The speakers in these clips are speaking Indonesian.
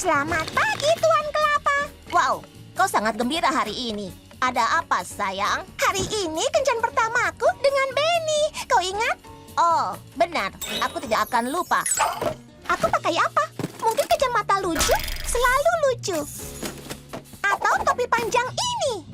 Selamat pagi, Tuan Kelapa. Wow, kau sangat gembira hari ini. Ada apa, sayang? Hari ini kencan pertamaku dengan Benny. Kau ingat? Oh, benar. Aku tidak akan lupa. Aku pakai apa? Mungkin kacamata lucu, selalu lucu. Atau topi panjang ini.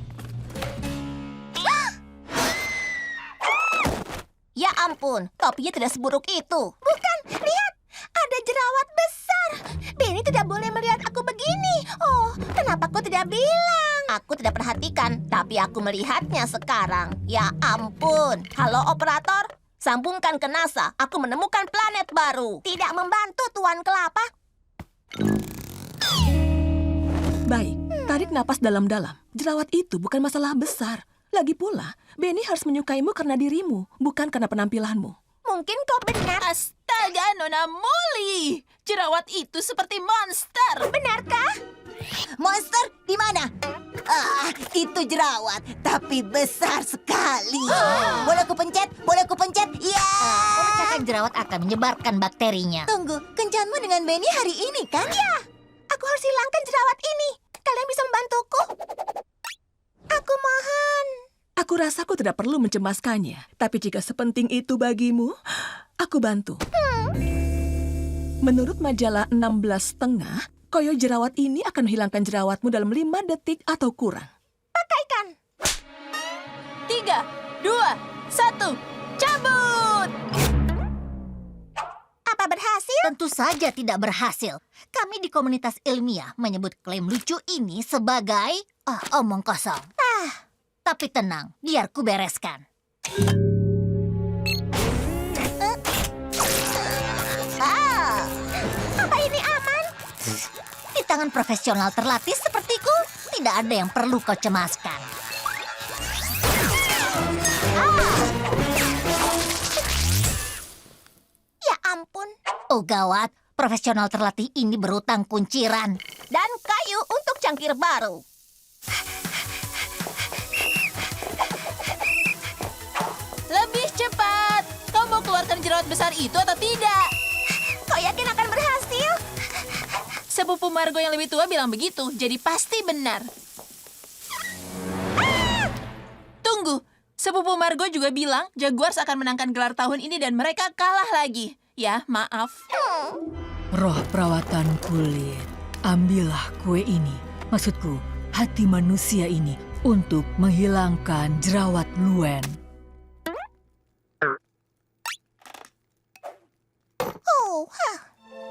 Ya ampun, topinya tidak seburuk itu. Bukan, lihat. Ada jerawat besar. Benny tidak boleh melihat aku begini. Oh, kenapa kau tidak bilang? Aku tidak perhatikan, tapi aku melihatnya sekarang. Ya ampun. Halo operator, sambungkan ke NASA. Aku menemukan planet baru. Tidak membantu, Tuan Kelapa. Baik, tarik napas dalam-dalam. Jerawat itu bukan masalah besar. Lagi pula, Benny harus menyukaimu karena dirimu, bukan karena penampilanmu. Mungkin kau benar. Astaga, Nona Molly! Jerawat itu seperti monster. Benarkah? Monster di mana? Itu jerawat, tapi besar sekali. Boleh aku pencet? Boleh aku pencet? Ya! Pemecahkan jerawat akan menyebarkan bakterinya. Tunggu, kencanmu dengan Benny hari ini kan? Ya, aku harus hilangkan jerawat ini. Kalian bisa membantuku? Aku mohon. Aku rasa aku tidak perlu mencemaskannya, tapi jika sepenting itu bagimu, aku bantu. Menurut majalah 16,5, koyo jerawat ini akan menghilangkan jerawatmu dalam 5 detik atau kurang. Pakaikan. 3, 2, 1, cabut! Apa berhasil? Tentu saja tidak berhasil. Kami di komunitas ilmiah menyebut klaim lucu ini sebagai omong kosong. Tapi tenang, biar ku bereskan. Apa ini aman? Di tangan profesional terlatih sepertiku, tidak ada yang perlu kau cemaskan. Ya ampun. Oh gawat, profesional terlatih ini berutang kunciran. Dan kayu untuk cangkir baru. Lebih cepat! Kau mau keluarkan jerawat besar itu atau tidak? Kau yakin akan berhasil? Sepupu Margo yang lebih tua bilang begitu, jadi pasti benar. Tunggu, sepupu Margo juga bilang Jaguars akan menangkan gelar tahun ini dan mereka kalah lagi. Ya, maaf. Roh perawatan kulit, ambillah kue ini. Maksudku, hati manusia ini untuk menghilangkan jerawat Luen.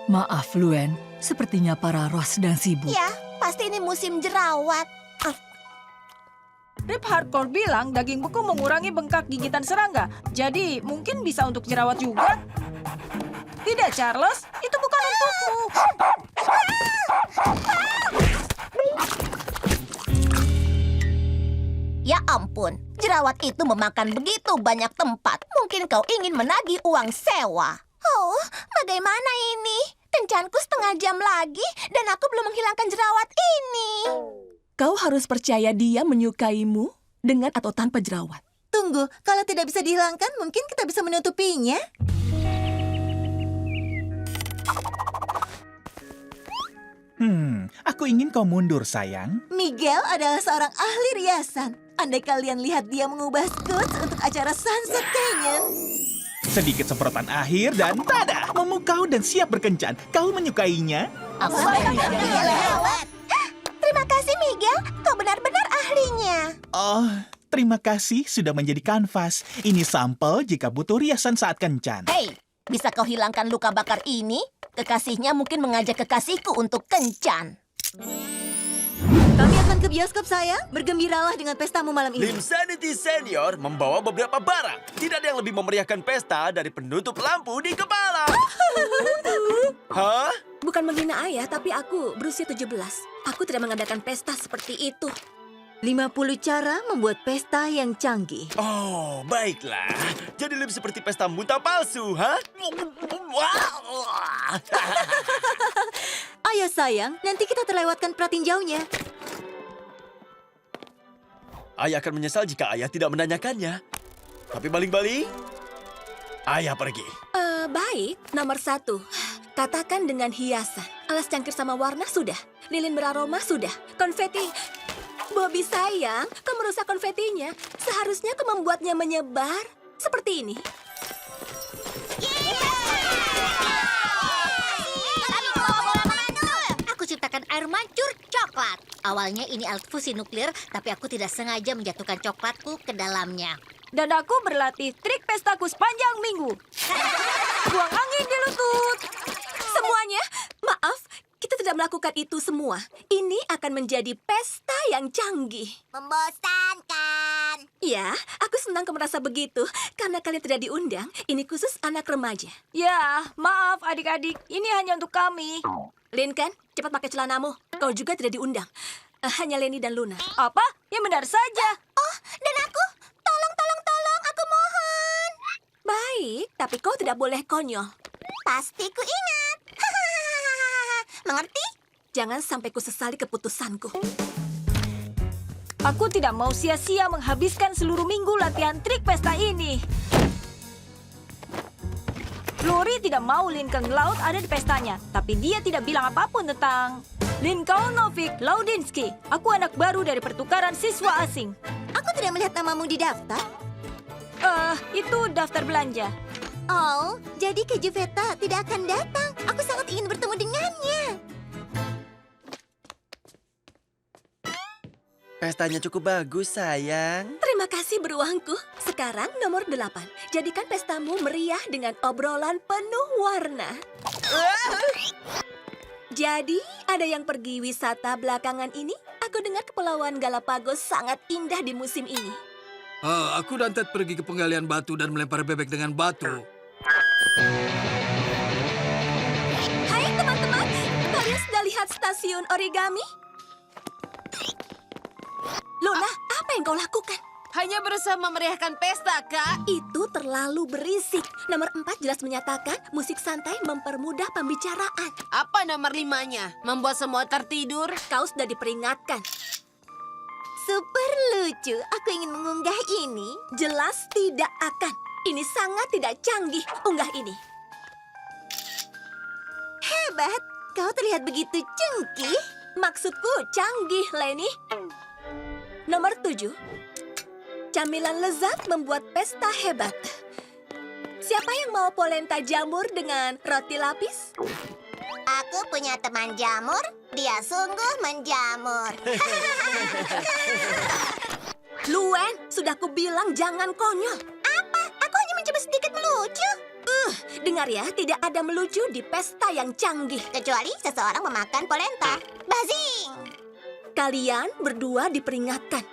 Maaf Luen, sepertinya para roh sedang sibuk. Ya, pasti ini musim jerawat. Rip Hardcore bilang daging beku mengurangi bengkak gigitan serangga. Jadi mungkin bisa untuk jerawat juga. Tidak, Charles. Itu bukan untukmu. Ya ampun, jerawat itu memakan begitu banyak tempat. Mungkin kau ingin menagih uang sewa. Oh, bagaimana ini? Kencanku setengah jam lagi dan aku belum menghilangkan jerawat ini. Kau harus percaya dia menyukaimu dengan atau tanpa jerawat. Tunggu, kalau tidak bisa dihilangkan, mungkin kita bisa menutupinya. Aku ingin kau mundur, sayang. Miguel adalah seorang ahli riasan. Andai kalian lihat dia mengubah Scoots untuk acara Sunset Canyon. Sedikit semprotan akhir dan tada! Memukau dan siap berkencan. Kau menyukainya? Terima kasih, Miguel. Kau benar-benar ahlinya. Oh, terima kasih sudah menjadi kanvas. Ini sampel jika butuh riasan saat kencan. Hei, bisa kau hilangkan luka bakar ini? Kekasihnya mungkin mengajak kekasihku untuk kencan. Kami akan ke bioskop, sayang. Bergembiralah dengan pestamu malam ini. Limsanity Senior membawa beberapa barang. Tidak ada yang lebih memeriahkan pesta dari penutup lampu di kepala. Hah? Bukan menghina ayah, tapi aku berusia 17. Aku tidak mengadakan pesta seperti itu. 50 cara membuat pesta yang canggih. Oh, baiklah. Jadi lebih seperti pesta muntah palsu, ha? Ayo, sayang. Nanti kita terlewatkan pratinjaunya. Ayah akan menyesal jika ayah tidak menanyakannya. Tapi baling-baling, ayah pergi. Baik, nomor 1. Katakan dengan hiasan. Alas cangkir sama warna sudah. Lilin beraroma sudah. Konfeti. Bobby sayang, kau merusak konfetinya. Seharusnya kau membuatnya menyebar seperti ini. Aku ciptakan air mancur coklat. Awalnya ini alat fusi nuklir, tapi aku tidak sengaja menjatuhkan coklatku ke dalamnya. Dan aku berlatih trik pestaku sepanjang minggu. Buang angin di lutut. Semuanya, maaf, kita tidak melakukan itu semua. Ini akan menjadi pesta yang canggih. Membosankan. Ya, aku senang kau merasa begitu. Karena kalian tidak diundang, ini khusus anak remaja. Ya, maaf adik-adik. Ini hanya untuk kami. Lincoln, cepat pakai celanamu. Kau juga tidak diundang. Hanya Lenny dan Luna. Apa? Ya benar saja. Oh, dan aku? Tolong, aku mohon. Baik, tapi kau tidak boleh konyol. Pasti ku ingat. Mengerti? Jangan sampai ku sesali keputusanku. Aku tidak mau sia-sia menghabiskan seluruh minggu latihan trik pesta ini. Lori tidak mau Lincoln Laud ada di pestanya, tapi dia tidak bilang apapun tentang Lincolnovic Laudinsky. Aku anak baru dari pertukaran siswa asing. Aku tidak melihat namamu di daftar. Itu daftar belanja. Oh, jadi Keju Veta tidak akan datang. Aku sangat ingin bertemu dengannya. Pestanya cukup bagus, sayang. Terima kasih beruangku. Sekarang nomor 8. Jadikan pestamu meriah dengan obrolan penuh warna. Jadi, ada yang pergi wisata belakangan ini? Aku dengar Kepulauan Galapagos sangat indah di musim ini. Aku dan Ted pergi ke penggalian batu dan melempar bebek dengan batu. Hai teman-teman, kalian sudah lihat stasiun origami? Luna, apa yang kau lakukan? Hanya berusaha memeriahkan pesta, Kak. Itu terlalu berisik. Nomor 4 jelas menyatakan musik santai mempermudah pembicaraan. Apa nomor 5-nya? Membuat semua tertidur? Kau sudah diperingatkan. Super lucu. Aku ingin mengunggah ini. Jelas tidak akan. Ini sangat tidak canggih. Unggah ini. Hebat. Kau terlihat begitu cengkih. Maksudku canggih, Lenny. Nomor 7. Camilan lezat membuat pesta hebat. Siapa yang mau polenta jamur dengan roti lapis? Aku punya teman jamur. Dia sungguh menjamur. Luen, sudah kubilang jangan konyol. Apa? Aku hanya mencoba sedikit melucu. Dengar ya, tidak ada melucu di pesta yang canggih. Kecuali seseorang memakan polenta. Bazing! Kalian berdua diperingatkan.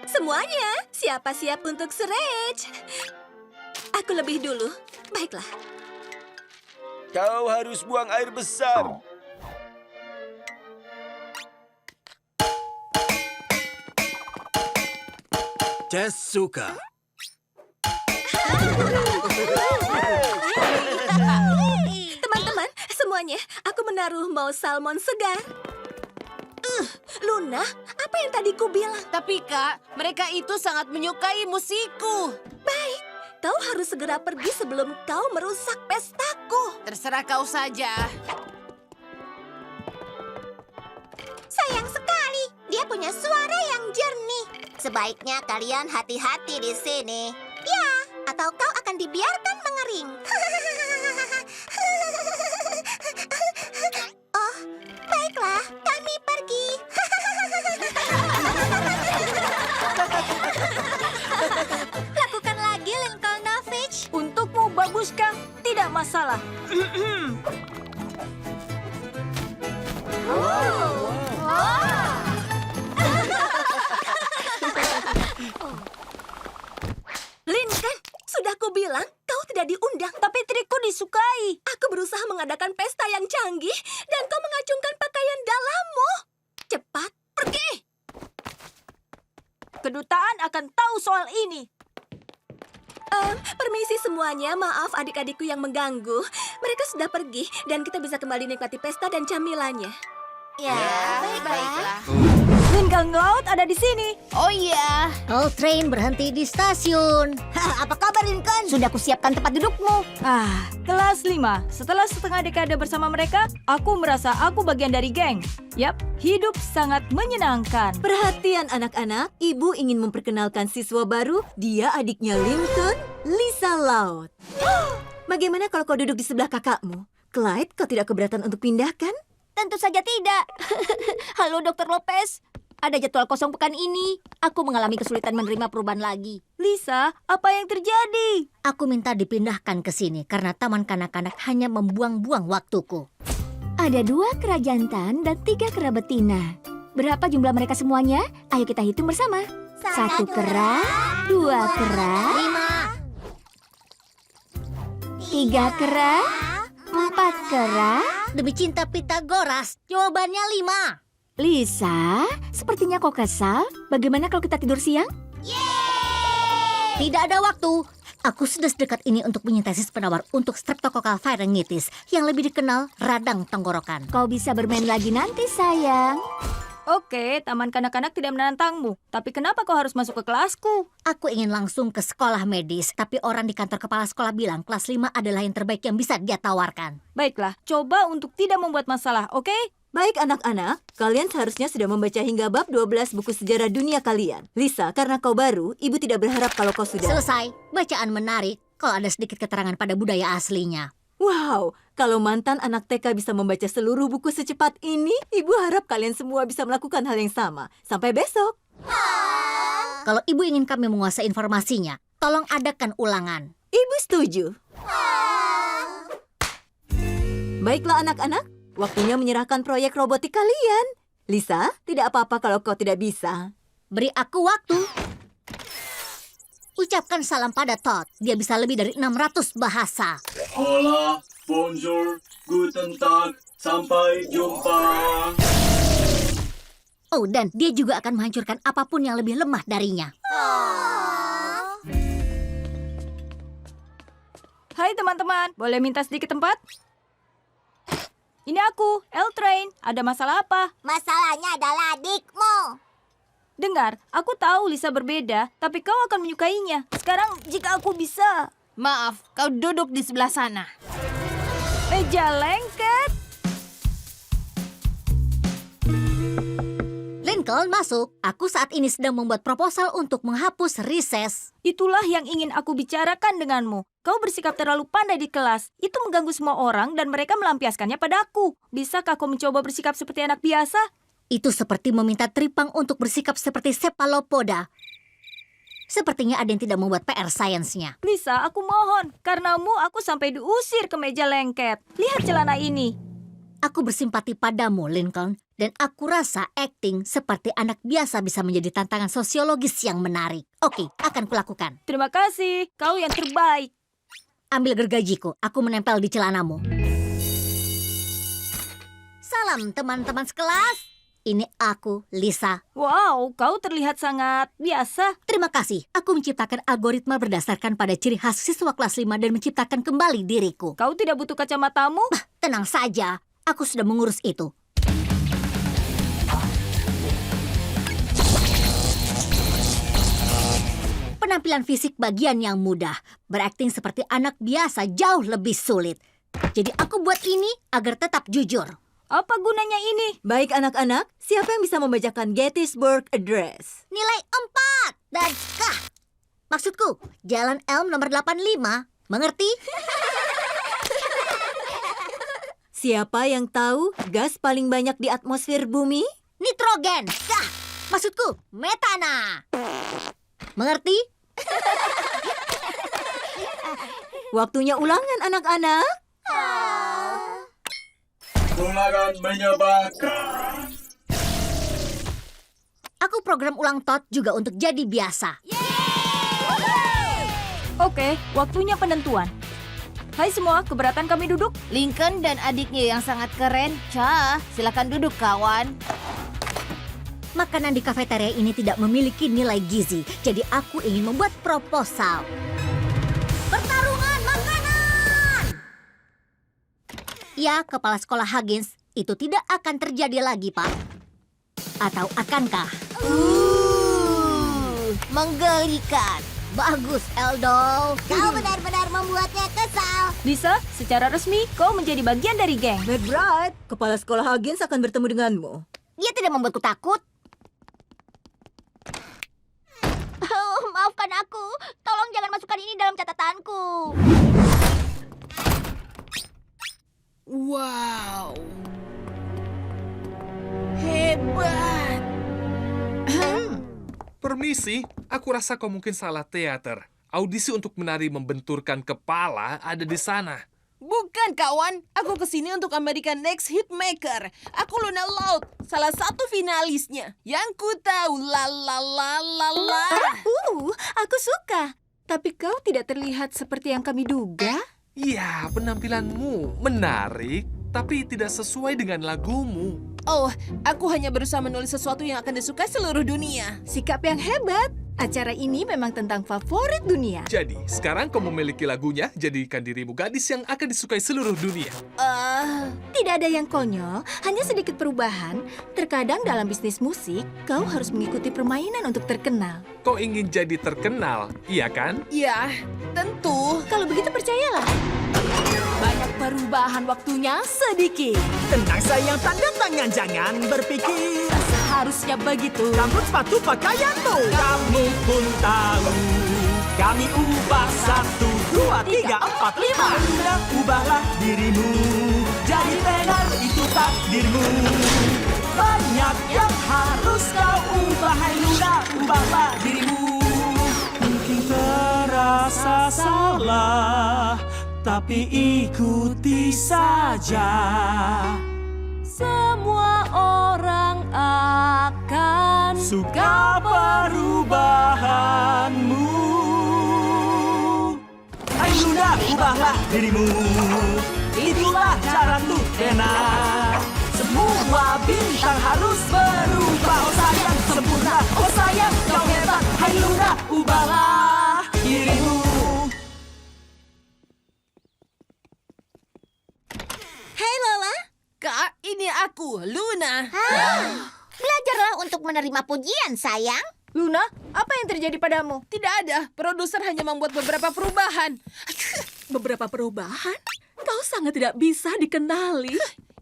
Semuanya, siapa siap untuk stretch? Aku lebih dulu. Baiklah. Kau harus buang air besar. Jess suka. Teman-teman, semuanya, aku menaruh mau salmon segar. Luna, apa yang tadi ku bilang? Tapi, Kak, mereka itu sangat menyukai musikku. Baik, kau harus segera pergi sebelum kau merusak pestaku. Terserah kau saja. Sayang sekali. Dia punya suara yang jernih. Sebaiknya kalian hati-hati di sini. Ya, atau kau akan dibiarkan mengering. Oh, baiklah. Kami pergi. Lakukan lagi, Lincolnovic. Untukmu baguskah? Tidak masalah. Lincoln, sudah ku bilang kau tidak diundang. Tapi trikku disukai. Aku berusaha mengadakan pesta yang canggih dan kau mengacungkan pakaian dalammu. Cepat, pergi. Kedutaan akan tahu soal ini. Permisi semuanya, maaf adik-adikku yang mengganggu. Mereka sudah pergi dan kita bisa kembali nikmati pesta dan camilannya. Ya, baiklah. Oh. Lincoln Loud ada di sini. Oh iya. All train berhenti di stasiun. Apa kabar, Lincoln? Sudah kusiapkan tempat dudukmu. Kelas 5. Setelah setengah dekade bersama mereka, aku merasa aku bagian dari geng. Yap, hidup sangat menyenangkan. Perhatian anak-anak, ibu ingin memperkenalkan siswa baru. Dia adiknya Lincoln, Lisa Loud. Bagaimana kalau kau duduk di sebelah kakakmu? Clyde, kau tidak keberatan untuk pindah kan? Tentu saja tidak. Halo, Dr. Lopez. Ada jadwal kosong pekan ini. Aku mengalami kesulitan menerima perubahan lagi. Lisa, apa yang terjadi? Aku minta dipindahkan ke sini karena taman kanak-kanak hanya membuang-buang waktuku. Ada 2 kera jantan dan 3 kera betina. Berapa jumlah mereka semuanya? Ayo kita hitung bersama. 1 kera, 2 kera, 3 kera, 4 kera. Demi cinta Pitagoras, jawabannya 5. Lisa, sepertinya kau kesal. Bagaimana kalau kita tidur siang? Tidak ada waktu. Aku sudah sedekat ini untuk menyintesis penawar untuk Streptococcus pharyngitis yang lebih dikenal radang tenggorokan. Kau bisa bermain lagi nanti, sayang. Oke, taman kanak-kanak tidak menantangmu. Tapi kenapa kau harus masuk ke kelasku? Aku ingin langsung ke sekolah medis, tapi orang di kantor kepala sekolah bilang kelas 5 adalah yang terbaik yang bisa dia tawarkan. Baiklah, coba untuk tidak membuat masalah, oke? Baik anak-anak, kalian seharusnya sudah membaca hingga bab 12 buku sejarah dunia kalian. Lisa, karena kau baru, ibu tidak berharap kalau kau sudah... Selesai. Bacaan menarik kalau ada sedikit keterangan pada budaya aslinya. Wow, kalau mantan anak TK bisa membaca seluruh buku secepat ini, ibu harap kalian semua bisa melakukan hal yang sama. Sampai besok. Kalau ibu ingin kami menguasai informasinya, tolong adakan ulangan. Ibu setuju. Baiklah anak-anak, waktunya menyerahkan proyek robotik kalian. Lisa, tidak apa-apa kalau kau tidak bisa. Beri aku waktu. Ucapkan salam pada Todd. Dia bisa lebih dari 600 bahasa. Hola, bonjour, guten tag, sampai jumpa. Oh, dan dia juga akan menghancurkan apapun yang lebih lemah darinya. Hai teman-teman, boleh minta sedikit tempat? Ini aku, L-Train. Ada masalah apa? Masalahnya adalah adikmu. Dengar, aku tahu Lisa berbeda, tapi kau akan menyukainya. Sekarang, jika aku bisa... Maaf, kau duduk di sebelah sana. Meja lengket. Lincoln, masuk. Aku saat ini sedang membuat proposal untuk menghapus recess. Itulah yang ingin aku bicarakan denganmu. Kau bersikap terlalu pandai di kelas. Itu mengganggu semua orang dan mereka melampiaskannya pada aku. Bisakah kau mencoba bersikap seperti anak biasa? Itu seperti meminta Tripang untuk bersikap seperti Cephalopoda. Sepertinya ada yang tidak membuat PR sainsnya. Lisa, aku mohon. Karenamu, aku sampai diusir ke meja lengket. Lihat celana ini. Aku bersimpati padamu, Lincoln. Dan aku rasa akting seperti anak biasa bisa menjadi tantangan sosiologis yang menarik. Oke, akan kulakukan. Terima kasih, kau yang terbaik. Ambil gergajiku, aku menempel di celanamu. Salam teman-teman sekelas. Ini aku, Lisa. Wow, kau terlihat sangat biasa. Terima kasih. Aku menciptakan algoritma berdasarkan pada ciri khas siswa kelas 5 dan menciptakan kembali diriku. Kau tidak butuh kacamatamu? Tenang saja, aku sudah mengurus itu. Penampilan fisik bagian yang mudah. Berakting seperti anak biasa jauh lebih sulit. Jadi aku buat ini agar tetap jujur. Apa gunanya ini? Baik anak-anak, siapa yang bisa membacakan Gettysburg Address? Nilai 4 dan K. Maksudku, Jalan Elm nomor 85. Mengerti? Siapa yang tahu gas paling banyak di atmosfer bumi? Nitrogen. K. Maksudku, metana. Mengerti? Waktunya ulangan anak-anak. Ulangan menyebalkan. Aku program ulang Todd juga untuk jadi biasa. Oke, waktunya penentuan. Hai semua, keberatan kami duduk? Lincoln dan adiknya yang sangat keren. Cha, silakan duduk kawan. Makanan di kafeteria ini tidak memiliki nilai gizi, jadi aku ingin membuat proposal. Pertarungan makanan! Ya, kepala sekolah Huggins, itu tidak akan terjadi lagi, Pak. Atau akankah? Menggelikan. Bagus, Eldol. Kau benar-benar membuatnya kesal. Lisa, secara resmi kau menjadi bagian dari geng. McBride, kepala sekolah Huggins akan bertemu denganmu. Dia tidak membuatku takut. Oh, maafkan aku. Tolong jangan masukkan ini dalam catatanku. Wow. Hebat. Permisi, aku rasa kau mungkin salah teater. Audisi untuk menari membenturkan kepala ada di sana. Bukan, kawan. Aku kesini untuk American Next Hitmaker. Aku Luna Loud, salah satu finalisnya. Yang ku tahu, la. Aku suka. Tapi kau tidak terlihat seperti yang kami duga. Ya, penampilanmu menarik, tapi tidak sesuai dengan lagumu. Oh, aku hanya berusaha menulis sesuatu yang akan disukai seluruh dunia. Sikap yang hebat. Acara ini memang tentang favorit dunia. Jadi, sekarang kau memiliki lagunya, jadikan dirimu gadis yang akan disukai seluruh dunia. Tidak ada yang konyol, hanya sedikit perubahan. Terkadang dalam bisnis musik, kau harus mengikuti permainan untuk terkenal. Kau ingin jadi terkenal, iya kan? Ya, tentu. Kalau begitu percayalah. Banyak perubahan, waktunya sedikit. Tenang sayang, tanda tangan, jangan berpikir. Seharusnya begitu. Rambut sepatu pakaianmu. Kamu pun tahu. Kami ubah 1, 2, 3, 4, 5. Sudah ubahlah dirimu. Jadi tenar itu takdirmu. Banyak yang harus kau ubah. Hai Luna, ubahlah dirimu. Mungkin terasa salah, tapi ikuti saja. Semua orang akan Suka perubahanmu. Hai Luna, ubahlah dirimu. Itulah cara untuk tenar. Semua bintang harus berubah. Oh sayang, sempurna. Oh sayang, kau hebat. Hai Luna, ubahlah dirimu. Hai Lola. Kak, ini aku, Luna. Belajarlah untuk menerima pujian, sayang. Luna, apa yang terjadi padamu? Tidak ada, produser hanya membuat beberapa perubahan. Beberapa perubahan? Kau sangat tidak bisa dikenali.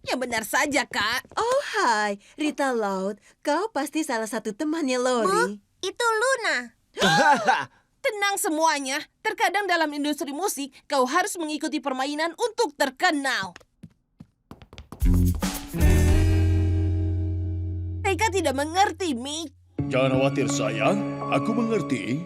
Ya benar saja, Kak. Oh, hai. Rita Loud, kau pasti salah satu temannya Lori. Itu Luna. Tenang semuanya. Terkadang dalam industri musik, kau harus mengikuti permainan untuk terkenal. Mereka tidak mengerti, Mick. Jangan khawatir sayang, aku mengerti.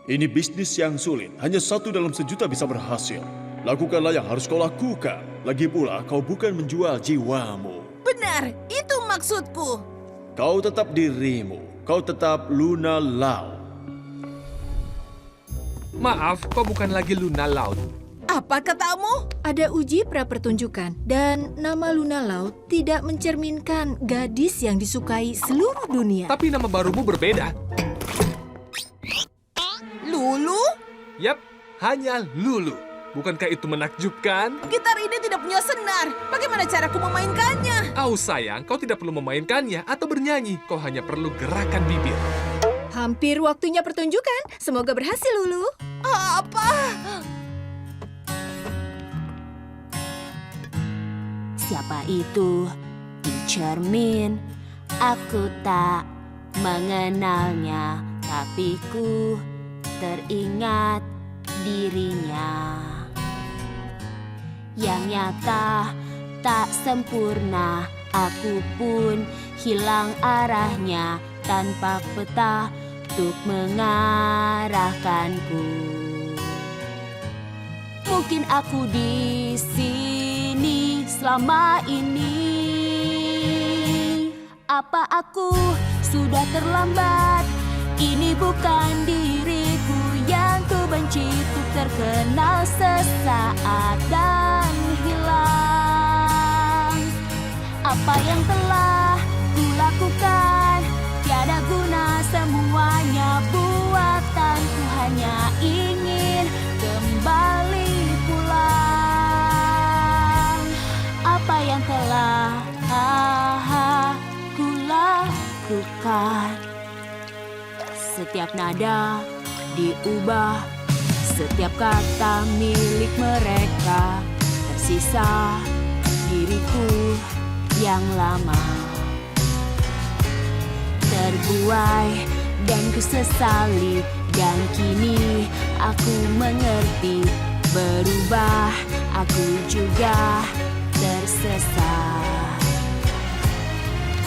Ini bisnis yang sulit, hanya 1 dalam 1.000.000 bisa berhasil. Lakukanlah yang harus kau lakukan. Lagi pula, kau bukan menjual jiwamu. Benar, itu maksudku. Kau tetap dirimu, kau tetap Luna Loud. Maaf, kau bukan lagi Luna Loud. Apa katamu? Ada uji pra-pertunjukan dan nama Luna Loud tidak mencerminkan gadis yang disukai seluruh dunia. Tapi nama barumu berbeda. Lulu? Yap, hanya Lulu. Bukankah itu menakjubkan? Gitar ini tidak punya senar. Bagaimana caraku memainkannya? Oh sayang, kau tidak perlu memainkannya atau bernyanyi. Kau hanya perlu gerakan bibir. Hampir waktunya pertunjukan. Semoga berhasil, Lulu. Apa? Siapa itu? Teacher Min. Aku tak mengenalnya, tapi ku teringat dirinya. Yang nyata tak sempurna, aku pun hilang arahnya tanpa peta untuk mengarahkanku. Mungkin aku di sini selama ini. Apa aku sudah terlambat? Ini bukan diriku yang ku benci, ku terkenal sesaat dan hilang. Apa yang telah ku lakukan tiada guna semuanya, buatanku hanya ingin kembali pulang. Apa yang telah ku lakukan lakukan. Setiap nada diubah, setiap kata milik mereka. Tersisa diriku yang lama, terbuai dan kusesali. Dan kini aku mengerti, berubah aku juga tersesat.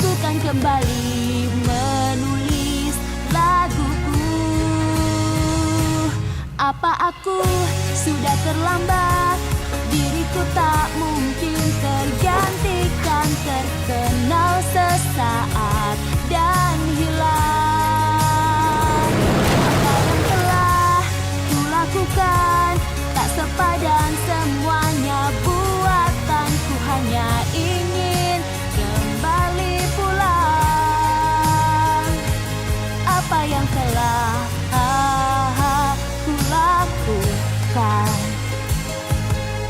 Ku kan kembali menulis laguku. Apa aku sudah terlambat? Diriku tak mungkin tergantikan, terkenal sesaat dan hilang. Lakukan tak sepadan semuanya buatanku, hanya ingin kembali pulang. Apa yang telah aku lakukan,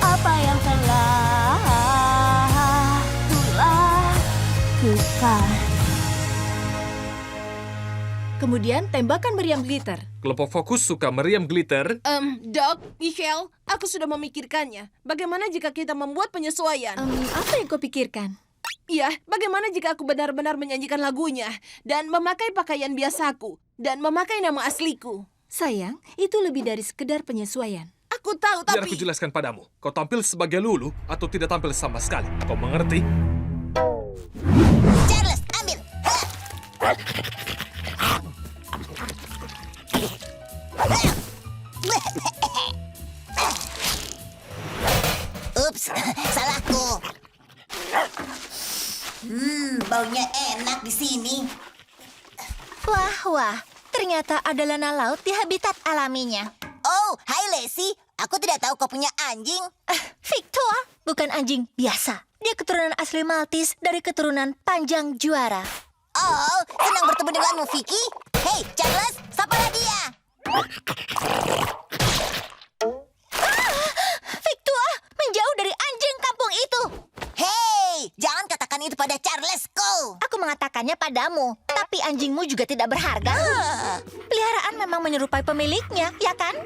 apa yang telah aku lakukan. Kemudian tembakan meriam glitter. Kelompok fokus suka meriam glitter. Doc, Michelle, aku sudah memikirkannya. Bagaimana jika kita membuat penyesuaian? Apa yang kau pikirkan? Iya, bagaimana jika aku benar-benar menyanyikan lagunya dan memakai pakaian biasaku dan memakai nama asliku? Sayang, itu lebih dari sekedar penyesuaian. Aku tahu, Biar tapi... aku jelaskan padamu. Kau tampil sebagai Lulu atau tidak tampil sama sekali. Kau mengerti? Charles, ambil. Ups, salahku. Baunya enak di sini. Wah, ternyata ada lana laut di habitat alaminya. Oh, hai Lacey. Aku tidak tahu kau punya anjing. Victor, bukan anjing biasa. Dia keturunan asli Maltese dari keturunan panjang juara. Oh, senang bertemu denganmu, Vicky. Hei, Charles, sapalah dia. Victor, menjauh dari anjing kampung itu. Hei, jangan katakan itu pada Charlesku. Aku mengatakannya padamu, tapi anjingmu juga tidak berharga. Peliharaan memang menyerupai pemiliknya, ya kan?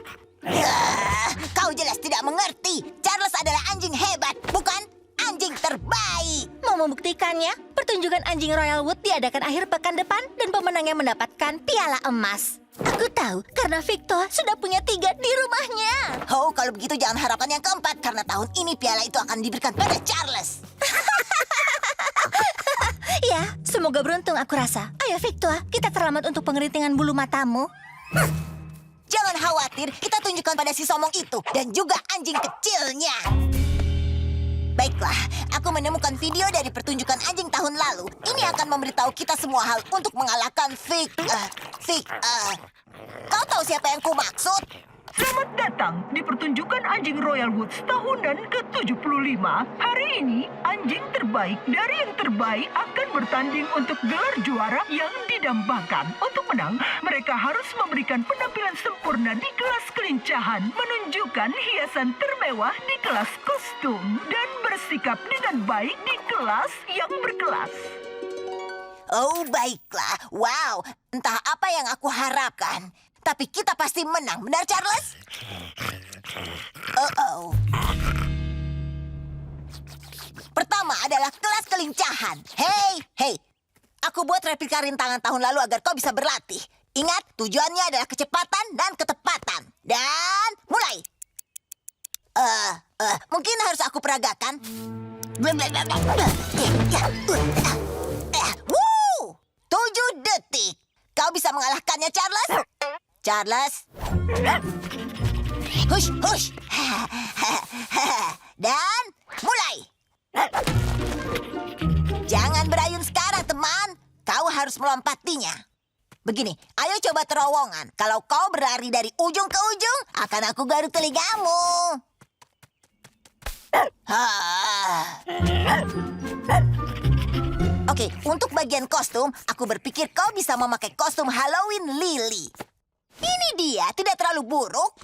Kau jelas tidak mengerti. Charles adalah anjing hebat, bukan anjing terbaik. Mau membuktikannya, pertunjukan anjing Royal Wood diadakan akhir pekan depan dan pemenangnya mendapatkan piala emas. Aku tahu karena Victor sudah punya 3 di rumahnya. Oh, kalau begitu jangan harapkan yang keempat, karena tahun ini piala itu akan diberikan pada Charles. Ya, semoga beruntung aku rasa. Ayo Victor, kita terlambat untuk pengerintingan bulu matamu. Jangan khawatir, kita tunjukkan pada si somong itu dan juga anjing kecilnya. Baiklah, aku menemukan video dari pertunjukan anjing tahun lalu. Ini akan memberitahu kita semua hal untuk mengalahkan Vic. Kau tahu siapa yang kumaksud? Selamat datang di pertunjukan anjing Royal Woods tahunan ke-75. Hari ini, anjing terbaik dari yang terbaik akan bertanding untuk gelar juara yang didambakan. Untuk menang, mereka harus memberikan penampilan sempurna di kelas kelincahan, menunjukkan hiasan termewah di kelas kostum, dan bersikap dengan baik di kelas yang berkelas. Oh, baiklah. Wow, entah apa yang aku harapkan. Tapi kita pasti menang, benar Charles? Pertama adalah kelas kelincahan. Hei, aku buat replika rintangan tahun lalu agar kau bisa berlatih. Ingat, tujuannya adalah kecepatan dan ketepatan. Dan mulai. Mungkin harus aku peragakan. 7 detik. Kau bisa mengalahkannya, Charles? Charles? Hush. Dan mulai. Jangan berayun sekarang, teman. Kau harus melompatinya. Begini, ayo coba terowongan. Kalau kau berlari dari ujung ke ujung, akan aku garuk telingamu. Oke, untuk bagian kostum, aku berpikir kau bisa memakai kostum Halloween Lily. Ini dia, tidak terlalu buruk.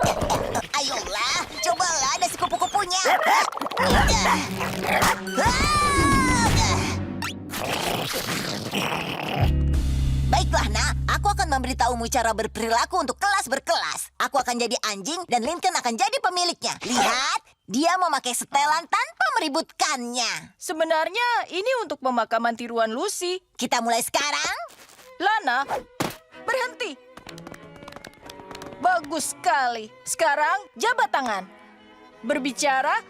Ayolah, cobalah ada si kupu-kupunya. memberitahumu cara berperilaku untuk kelas berkelas. Aku akan jadi anjing dan Lincoln akan jadi pemiliknya. Lihat, dia memakai setelan tanpa meributkannya. Sebenarnya ini untuk pemakaman tiruan Lucy. Kita mulai sekarang. Lana, berhenti. Bagus sekali. Sekarang jabat tangan. Berbicara,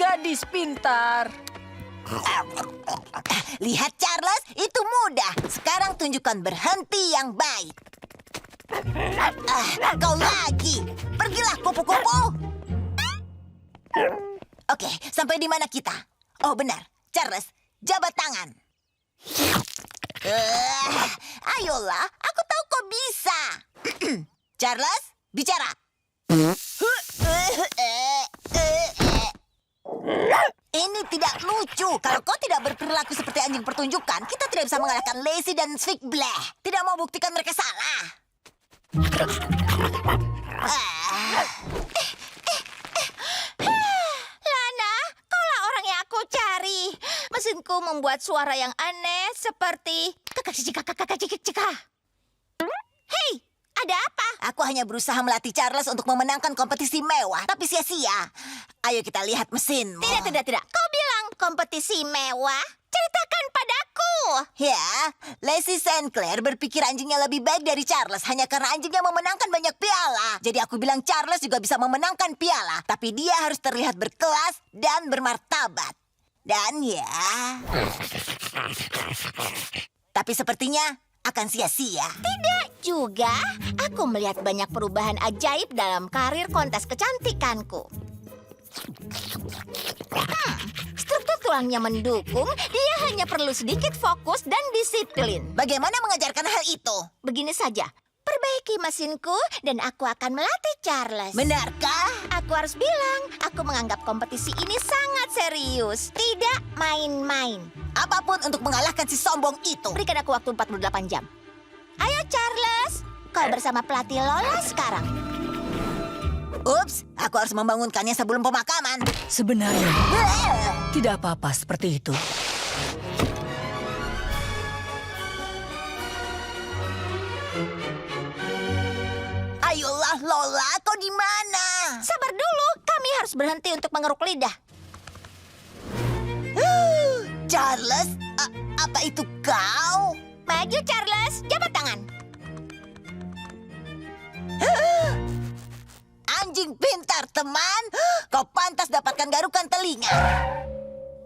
gadis pintar. Lihat Charles, itu mudah. Sekarang tunjukkan berhenti yang baik. Kau lagi. Pergilah kupu-kupu. Oke, sampai di mana kita? Oh benar, Charles, jabat tangan. Ayolah, aku tahu kau bisa. Charles, bicara. Ini tidak lucu. Kalau kau tidak berperilaku seperti anjing pertunjukan, kita tidak bisa mengalahkan Lazy dan Swiftbleh. Tidak mau buktikan mereka salah. Lana, kaulah orang yang aku cari. Mesinku membuat suara yang aneh seperti kakak-cika. Hei, ada apa? Aku hanya berusaha melatih Charles untuk memenangkan kompetisi mewah, tapi sia-sia. Ayo kita lihat mesinmu. Tidak. Kau bilang kompetisi mewah? Ceritakan padaku. Ya, Lacy St. Clair berpikir anjingnya lebih baik dari Charles hanya karena anjingnya memenangkan banyak piala. Jadi aku bilang Charles juga bisa memenangkan piala, tapi dia harus terlihat berkelas dan bermartabat. Dan ya... Tapi sepertinya akan sia-sia. Tidak juga. Aku melihat banyak perubahan ajaib dalam karir kontes kecantikanku. Struktur tulangnya mendukung, dia hanya perlu sedikit fokus dan disiplin. Bagaimana mengajarkan hal itu? Begini saja, perbaiki mesinku dan aku akan melatih Charles. Benarkah? Aku harus bilang, aku menganggap kompetisi ini sangat serius. Tidak main-main. Apapun untuk mengalahkan si sombong itu. Berikan aku waktu 48 jam. Ayo Charles, kau bersama pelatih Lola sekarang. Ups, aku harus membangunkannya sebelum pemakaman. Sebenarnya, tidak apa-apa seperti itu. Ayolah Lola, kau di mana? Sabar dulu, kami harus berhenti untuk mengeruk lidah. Charles, apa itu kau? Maju Charles, jabat tangan. Anjing pintar, teman. Kau pantas dapatkan garukan telinga.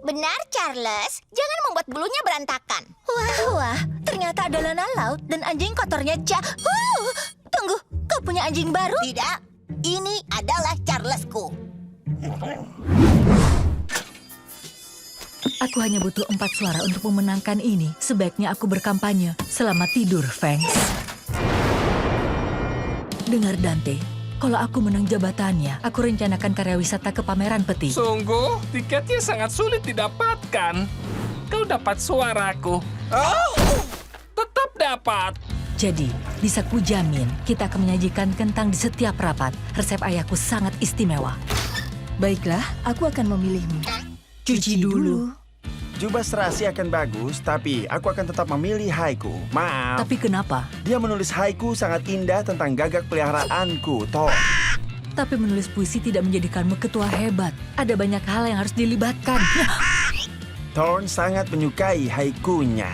Benar, Charles. Jangan membuat bulunya berantakan. Wah, ternyata ada Lana laut dan anjing kotornya tunggu, kau punya anjing baru? Tidak, ini adalah Charlesku. Aku hanya butuh 4 suara untuk memenangkan ini. Sebaiknya aku berkampanye. Selamat tidur, Fangs. Dengar, Dante. Kalau aku menang jabatannya, aku rencanakan karya wisata ke pameran peti. Sungguh, tiketnya sangat sulit didapatkan. Kau dapat suaraku. Oh, tetap dapat. Jadi, bisa kujamin kita akan menyajikan kentang di setiap rapat. Resep ayahku sangat istimewa. Baiklah, aku akan memilihmu. Cuci dulu. Jubah serasi akan bagus, tapi aku akan tetap memilih haiku. Maaf. Tapi kenapa? Dia menulis haiku sangat indah tentang gagak peliharaanku, Thor. Tapi menulis puisi tidak menjadikanmu ketua hebat. Ada banyak hal yang harus dilibatkan. Thorn sangat menyukai haikunya.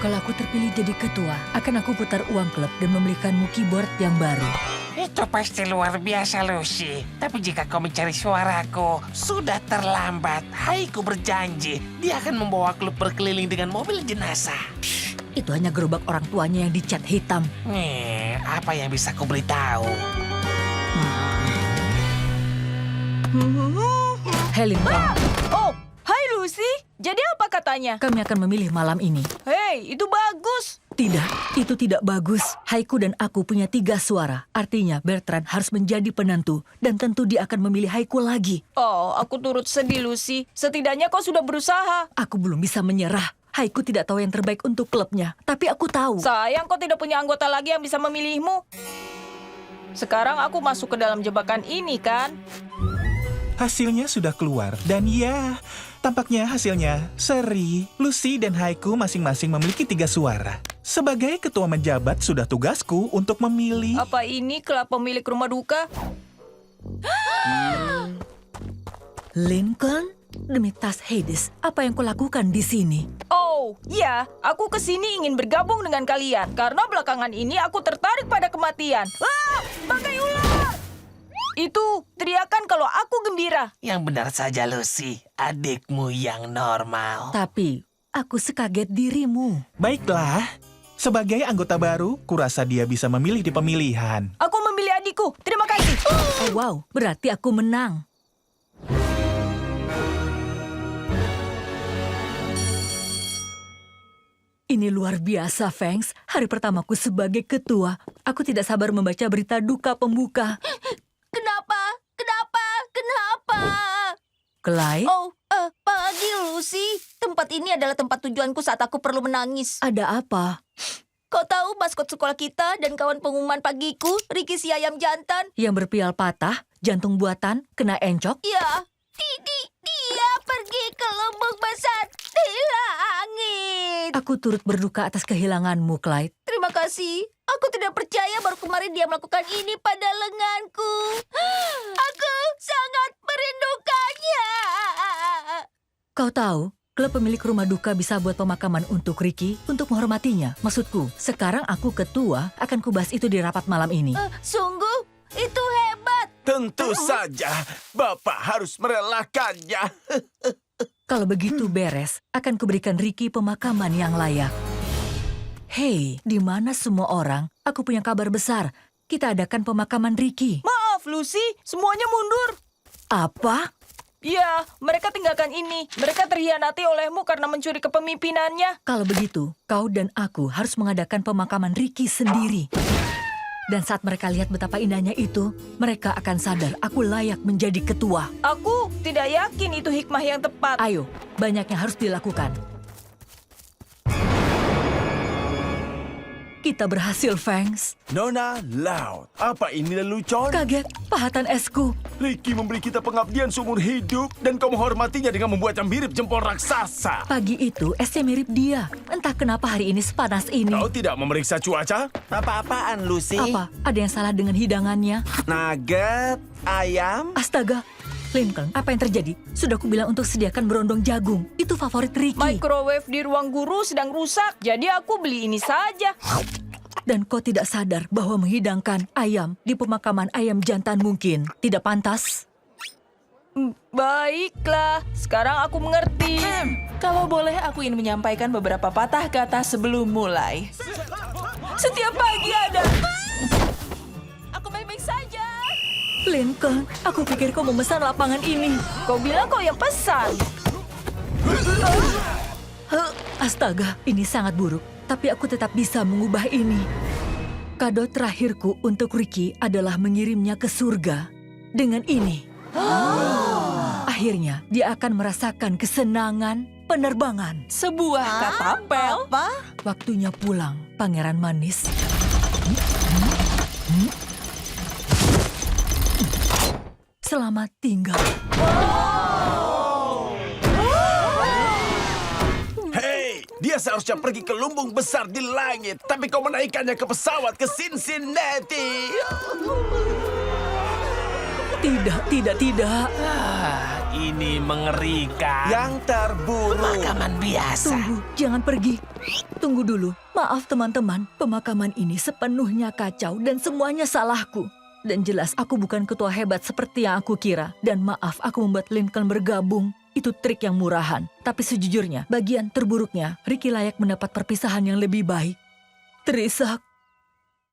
Kalau aku terpilih jadi ketua, akan aku putar uang klub dan membelikanmu keyboard yang baru. Itu pasti luar biasa, Lucy. Tapi jika kau mencari suaraku, sudah terlambat. Haiku berjanji, dia akan membawa klub berkeliling dengan mobil jenazah. Itu hanya gerobak orang tuanya yang dicat hitam. Apa yang bisa kau beritahu? Helen, Oh, hai Lucy. Jadi apa katanya? kami akan memilih malam ini. Hei, itu bagus. Tidak, itu tidak bagus. Haiku dan aku punya 3 suara. Artinya Bertrand harus menjadi penentu. Dan tentu dia akan memilih Haiku lagi. Oh, aku turut sedih, Lucy. Setidaknya kau sudah berusaha. Aku belum bisa menyerah. Haiku tidak tahu yang terbaik untuk klubnya. Tapi aku tahu. Sayang kau tidak punya anggota lagi yang bisa memilihmu. Sekarang aku masuk ke dalam jebakan ini, kan? Hasilnya sudah keluar, dan ya, tampaknya hasilnya seri. Lucy dan Haiku masing-masing memiliki 3 suara. Sebagai ketua menjabat, sudah tugasku untuk memilih. Apa ini klub pemilik rumah duka? Lincoln, demi tas Hades, apa yang kau lakukan di sini? Oh, ya, aku kesini ingin bergabung dengan kalian. Karena belakangan ini aku tertarik pada kematian. Ah, bagai ular! Itu teriakan kalau aku gembira. Yang benar saja, Lucy. Adikmu yang normal. Tapi, aku sekaget dirimu. Baiklah, sebagai anggota baru, kurasa dia bisa memilih di pemilihan. Aku memilih adikku. Terima kasih. Oh, wow, berarti aku menang. Ini luar biasa, Fangs. Hari pertamaku sebagai ketua. Aku tidak sabar membaca berita duka pembuka. Kenapa? Kenapa? Kenapa? Clyde? Oh, pagi Lucy. Tempat ini adalah tempat tujuanku saat aku perlu menangis. Ada apa? Kau tahu maskot sekolah kita dan kawan pengumuman pagiku, Ricky si ayam jantan? Yang berpial patah, jantung buatan, kena encok? Ya, dia pergi ke lubang besar di langit. Aku turut berduka atas kehilanganmu, Clyde. Terima kasih. Aku tidak percaya baru kemarin dia melakukan ini pada lenganku. Aku sangat merindukannya. Kau tahu, klub pemilik rumah duka bisa buat pemakaman untuk Ricky untuk menghormatinya. Maksudku, sekarang aku ketua, akan kubahas itu di rapat malam ini. Sungguh, itu hebat. Tentu saja, Bapak harus merelakannya. Kalau begitu beres, akan kuberikan Ricky pemakaman yang layak. Hei, di mana semua orang? Aku punya kabar besar. Kita adakan pemakaman Ricky. Maaf, Lucy. Semuanya mundur. Apa? Ya, mereka tinggalkan ini. Mereka terhianati olehmu karena mencuri kepemimpinannya. Kalau begitu, kau dan aku harus mengadakan pemakaman Ricky sendiri. Dan saat mereka lihat betapa indahnya itu, mereka akan sadar aku layak menjadi ketua. Aku tidak yakin itu hikmah yang tepat. Ayo, banyak yang harus dilakukan. Kita berhasil, Fangs. Nona Loud, apa ini lelucon? Kaget, pahatan esku. Ricky memberi kita pengabdian seumur hidup dan kau menghormatinya dengan membuatnya mirip jempol raksasa. Pagi itu, esnya mirip dia. Entah kenapa hari ini sepanas ini. Kau tidak memeriksa cuaca? Apa-apaan, Lucy? Apa? Ada yang salah dengan hidangannya? Nugget, ayam. Astaga. Lincoln, apa yang terjadi? Sudah kubilang untuk sediakan berondong jagung. Itu favorit Ricky. Microwave di ruang guru sedang rusak, jadi aku beli ini saja. Dan kau tidak sadar bahwa menghidangkan ayam di pemakaman ayam jantan mungkin tidak pantas? Baiklah, sekarang aku mengerti. Kalau boleh, aku ingin menyampaikan beberapa patah kata sebelum mulai. Setiap pagi ada... Aku baik-baik saja. Lincoln, aku pikir kau memesan lapangan ini. Kau bilang kau yang pesan. Astaga, ini sangat buruk. Tapi aku tetap bisa mengubah ini. Kado terakhirku untuk Ricky adalah mengirimnya ke surga. Dengan ini. Akhirnya, dia akan merasakan kesenangan penerbangan. Sebuah katapel. Waktunya pulang, pangeran manis. Selamat tinggal. Hei, dia seharusnya pergi ke lumbung besar di langit, tapi kau menaikkannya ke pesawat ke Cincinnati. Tidak. Ini mengerikan. Yang terburuk. Pemakaman biasa. Tunggu, jangan pergi. Tunggu dulu. Maaf teman-teman, pemakaman ini sepenuhnya kacau dan semuanya salahku. Dan jelas aku bukan ketua hebat seperti yang aku kira. Dan maaf aku membuat Lincoln bergabung. Itu trik yang murahan. Tapi sejujurnya, bagian terburuknya, Ricky layak mendapat perpisahan yang lebih baik. Teresa,